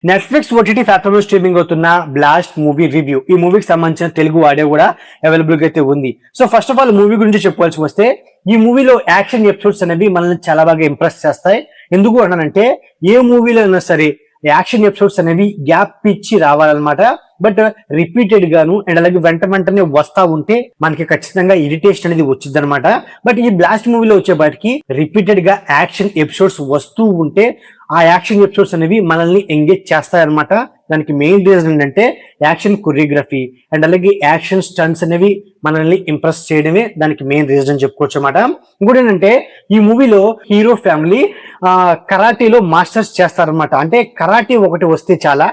Netflix OTT platform లో streaming అవుతున్న blast movie review. ఈ మూవీకి సంబంధించిన తెలుగు ఆడియో కూడా అవైలబుల్ గా అయితే ఉంది. So first of all movie గురించి చెప్పాల్సి వస్తే, ఈ మూవీలో యాక్షన్ ఎపిసోడ్స్ అనేవి మనల్ని చాలా బాగా ఇంప్రెస్ చేస్తాయి. ఎందుకు అన్నానంటే, ఏ మూవీలో అయినా సరే యాక్షన్ ఎపిసోడ్స్ అనేవి గ్యాప్ ఇచ్చి రావాలన్నమాట. బట్ రిపీటెడ్ గాను అండ్ అలాగే వెంటనే వస్తా ఉంటే మనకి ఖచ్చితంగా ఇరిటేషన్ అనేది వచ్చింది అనమాట. బట్ ఈ బ్లాస్ట్ మూవీలో వచ్చేపాటికి రిపీటెడ్ గా యాక్షన్ ఎపిసోడ్స్ వస్తూ ఉంటే ఆ యాక్షన్ ఎపిసోడ్స్ అనేవి మనల్ని ఎంగేజ్ చేస్తాయన్నమాట. దానికి మెయిన్ రీజన్ ఏంటంటే యాక్షన్ కొరియోగ్రఫీ అండ్ అలాగే యాక్షన్ స్టంట్స్ అనేవి మనల్ని ఇంప్రెస్ చేయడమే దానికి మెయిన్ రీజన్ చెప్పుకోవచ్చు అన్నమాట. ఇంకోటి ఏంటంటే, ఈ మూవీలో హీరో ఫ్యామిలీ కరాటీలో మాస్టర్స్ చేస్తారనమాట. అంటే కరాటీ ఒకటి వస్తే చాలా,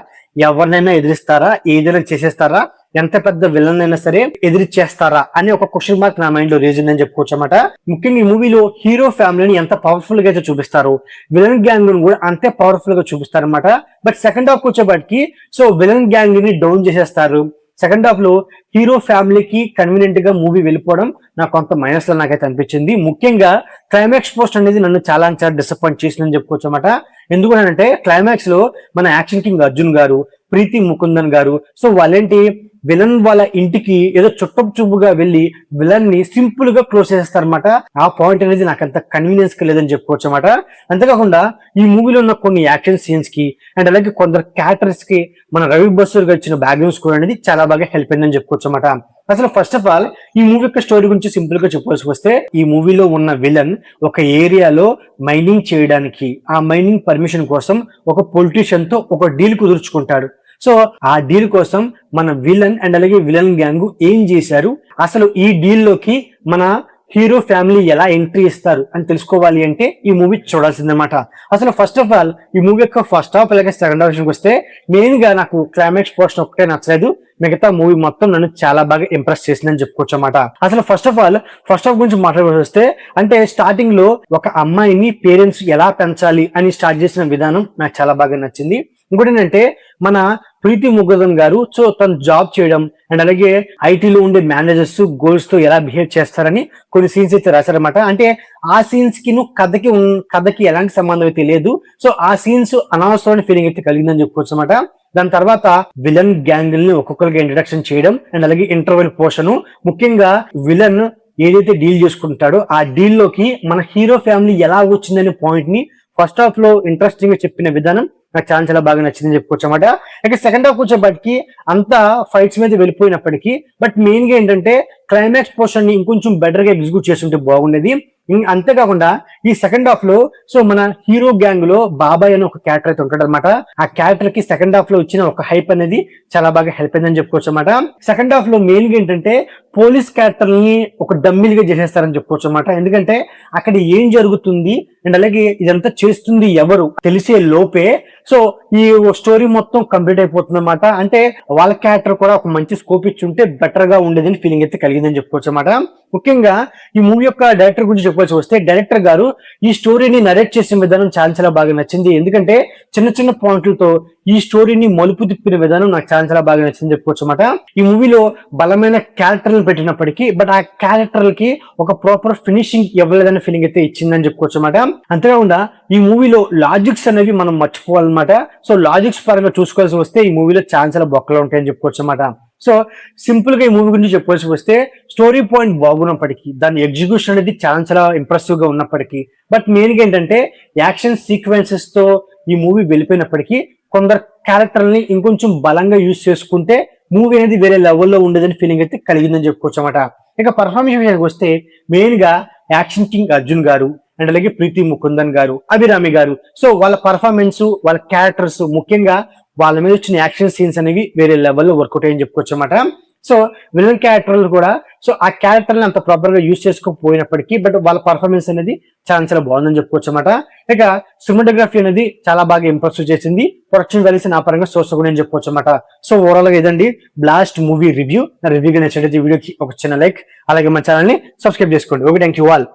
ఎవరినైనా ఎదిరిస్తారా, ఏదైనా చేసేస్తారా, ఎంత పెద్ద విలన్ అయినా సరే ఎదిరిచేస్తారా అని ఒక క్వశ్చన్ మార్క్ నా మైండ్ లో రీజన్ అని చెప్పుకోవచ్చు అన్నమాట. ముఖ్యంగా ఈ మూవీలో హీరో ఫ్యామిలీని ఎంత పవర్ఫుల్ గా అయితే చూపిస్తారు, విలన్ గ్యాంగ్ ను కూడా అంతే పవర్ఫుల్ గా చూపిస్తారు అనమాట. బట్ సెకండ్ హాఫ్ వచ్చేపాటికి సో విలన్ గ్యాంగ్ ని డౌన్ చేసేస్తారు. సెకండ్ హాఫ్ లో హీరో ఫ్యామిలీకి కన్వీనియంట్ గా మూవీ వెళ్ళిపోవడం నాకు కొంత మైనస్ లో నాకైతే అనిపించింది. ముఖ్యంగా క్లైమాక్స్ పోస్ట్ అనేది నన్ను చాలా డిసప్పాయింట్ చేసిందని చెప్పుకోవచ్చు అన్నమాట. ఎందుకంటే క్లైమాక్స్ లో మన యాక్షన్ కింగ్ అర్జున్ గారు, ప్రీతి ముకుందన్ గారు సో వాళ్ళేంటి విలన్ వాళ్ళ ఇంటికి ఏదో చుట్టపు చూపుగా వెళ్ళి విలన్ ని సింపుల్ గా క్లోజ్ చేస్తారనమాట. ఆ పాయింట్ అనేది నాకు అంత కన్వీనియన్స్ గా లేదని చెప్పుకోవచ్చు అనమాట. అంతేకాకుండా ఈ మూవీలో ఉన్న కొన్ని యాక్షన్ సీన్స్ కి అండ్ అలాగే కొందరు క్యారెక్టర్స్ కి మన రవి బసూర్ గా ఇచ్చిన బ్యాక్గ్రౌండ్ స్కోర్ అనేది చాలా బాగా హెల్ప్ అయిందని చెప్పుకోవచ్చు అనమాట. అసలు ఫస్ట్ ఆఫ్ ఆల్ ఈ మూవీ యొక్క స్టోరీ గురించి సింపుల్ గా చెప్పాల్సి వస్తే, ఈ మూవీలో ఉన్న విలన్ ఒక ఏరియాలో మైనింగ్ చేయడానికి ఆ మైనింగ్ పర్మిషన్ కోసం ఒక పొలిటీషియన్ తో ఒక డీల్ కుదుర్చుకుంటాడు. సో ఆ డీల్ కోసం మన విలన్ అండ్ అలాగే విలన్ గ్యాంగ్ ఏం చేశారు, అసలు ఈ డీల్ లోకి మన హీరో ఫ్యామిలీ ఎలా ఎంట్రీ ఇస్తారు అని తెలుసుకోవాలి అంటే ఈ మూవీ చూడాల్సిందన్నమాట. అసలు ఫస్ట్ ఆఫ్ ఆల్ ఈ మూవీ యొక్క ఫస్ట్ హాఫ్ అలాగే సెకండ్ హాఫ్ విషయానికి వస్తే, మెయిన్ గా నాకు క్లైమాక్స్ పోర్షన్ ఒకటే నచ్చలేదు. మిగతా మూవీ మొత్తం నన్ను చాలా బాగా ఇంప్రెస్ చేసిందని చెప్పుకోవచ్చు అన్నమాట. అసలు first of all first half గురించి మాట్లాడాల్సి వస్తే, అంటే స్టార్టింగ్ లో ఒక అమ్మాయిని పేరెంట్స్ ఎలా పెంచాలి అని స్టార్ట్ చేసిన విధానం నాకు చాలా బాగా నచ్చింది. ఇంకోటి ఏంటంటే, మన ప్రీతి ముకుందన్ గారు సో తను జాబ్ చేయడం అండ్ అలాగే ఐటీలో ఉండే మేనేజర్స్ గోల్స్ తో ఎలా బిహేవ్ చేస్తారని కొన్ని సీన్స్ అయితే రాశారనమాట. అంటే ఆ సీన్స్ కి కథకి ఎలాంటి సంబంధం అయితే లేదు. సో ఆ సీన్స్ అనవసరమైన ఫీలింగ్ అయితే కలిగిందని చెప్పుకోవచ్చు అనమాట. దాని తర్వాత విలన్ గ్యాంగ్ ని ఒక్కొక్కరికి ఇంట్రడక్షన్ చేయడం అండ్ అలాగే ఇంటర్వెల్ పోర్షన్, ముఖ్యంగా విలన్ ఏదైతే డీల్ చేసుకుంటాడో ఆ డీల్ లోకి మన హీరో ఫ్యామిలీ ఎలా వచ్చిందనే పాయింట్ ని ఫస్ట్ హాఫ్ లో ఇంట్రెస్టింగ్ గా చెప్పిన విధానం నాకు చాలా బాగా నచ్చిందని చెప్పుకోవచ్చు అనమాట. ఇక సెకండ్ హాఫ్ వచ్చేప్పటికి అంతా ఫైట్స్ మీద వెళ్ళిపోయినప్పటికీ బట్ మెయిన్ గా ఏంటంటే క్లైమాక్స్ పోర్షన్ ని ఇంకొంచెం బెటర్ గా ఎగ్జిక్యూట్ చేస్తుంటే బాగుండేది. అంతేకాకుండా ఈ సెకండ్ హాఫ్ లో సో మన హీరో గ్యాంగ్ లో బాబాయ్ అనే ఒక క్యారెక్టర్ అయితే ఉంటాడు అనమాట. ఆ క్యారెక్టర్ కి సెకండ్ హాఫ్ లో వచ్చిన ఒక హైప్ అనేది చాలా బాగా హెల్ప్ అయిందని చెప్పుకోవచ్చు అనమాట. సెకండ్ హాఫ్ లో మెయిన్ గా ఏంటంటే పోలీస్ క్యారెక్టర్ ని ఒక డమ్మీలుగా చేసేస్తారని చెప్పుకోవచ్చు అనమాట. ఎందుకంటే అక్కడ ఏం జరుగుతుంది అండ్ అలాగే ఇదంతా చేస్తుంది ఎవరు తెలిసే లోపే సో ఈ స్టోరీ మొత్తం కంప్లీట్ అయిపోతుంది అనమాట. అంటే వాళ్ళ క్యారెక్టర్ కూడా ఒక మంచి స్కోప్ ఇచ్చి ఉంటే బెటర్ గా ఉండేదని ఫీలింగ్ అయితే కలిగిందని చెప్పుకోవచ్చు అనమాట. ముఖ్యంగా ఈ మూవీ యొక్క డైరెక్టర్ గురించి చెప్పాల్సి వస్తే, డైరెక్టర్ గారు ఈ స్టోరీని నరేట్ చేసిన విధానం చాలా బాగా నచ్చింది. ఎందుకంటే చిన్న పాయింట్లతో ఈ స్టోరీని మలుపు తిప్పిన విధానం నాకు చాలా బాగా నచ్చింది చెప్పుకోవచ్చు అనమాట. ఈ మూవీలో బలమైన క్యారెక్టర్లను పెట్టినప్పటికీ బట్ ఆ క్యారెక్టర్లకి ఒక ప్రాపర్ ఫినిషింగ్ ఇవ్వలేదనే ఫీలింగ్ అయితే ఇచ్చిందని చెప్పుకోవచ్చు అనమాట. అంతేకాకుండా ఈ మూవీలో లాజిక్స్ అనేవి మనం మర్చిపోవాలన్నమాట. సో లాజిక్స్ పరంగా చూసుకోవాల్సి వస్తే ఈ మూవీలో చాలా బొక్కలు ఉంటాయని చెప్పుకోవచ్చు అనమాట. సో సింపుల్ గా ఈ మూవీ గురించి చెప్పాల్సి వస్తే, స్టోరీ పాయింట్ బాగున్నప్పటికీ దాని ఎగ్జిక్యూషన్ అనేది చాలా ఇంప్రెసివ్ గా ఉన్నప్పటికీ బట్ మెయిన్ గా ఏంటంటే యాక్షన్ సీక్వెన్సెస్ తో ఈ మూవీ వెళ్ళిపోయినప్పటికీ కొందరు క్యారెక్టర్ని ఇంకొంచెం బలంగా యూజ్ చేసుకుంటే మూవీ అనేది వేరే లెవెల్లో ఉండేదని ఫీలింగ్ అయితే కలిగిందని చెప్పుకోవచ్చు అనమాట. ఇక పర్ఫార్మెన్స్ విషయానికి వస్తే, మెయిన్ గా యాక్షన్ కింగ్ అర్జున్ గారు అండ్ అలాగే ప్రీతి ముకుందన్ గారు, అభిరామి గారు సో వాళ్ళ పర్ఫార్మెన్స్, వాళ్ళ క్యారెక్టర్స్, ముఖ్యంగా వాళ్ళ మీద వచ్చిన యాక్షన్ సీన్స్ అనేవి వేరే లెవెల్లో వర్కౌట్ అయ్యని చెప్పుకోవచ్చు అనమాట. సో విలన్ క్యారెక్టర్లు కూడా సో ఆ క్యారెక్టర్ని అంత ప్రాపర్ గా యూజ్ చేసుకోకపోయినప్పటికీ బట్ వాళ్ళ పర్ఫార్మెన్స్ అనేది చాలా బాగుందని చెప్పుకోవచ్చు అనమాట. ఇక సినిమాటోగ్రఫీ అనేది చాలా బాగా ఇంప్రెస్ చేసింది. ప్రొడక్షన్ వాల్యూస్ నా పరంగా సోర్స్ అని చెప్పుకోవచ్చు అనమాట. సో ఓవరాల్ గా ఇదండి బ్లాస్ట్ మూవీ రివ్యూ. నా రివ్యూగా నచ్చినట్లయితే వీడియోకి ఒక చిన్న లైక్, అలాగే మా ఛానల్ ని సబ్స్క్రైబ్ చేసుకోండి. Okay, thank you all.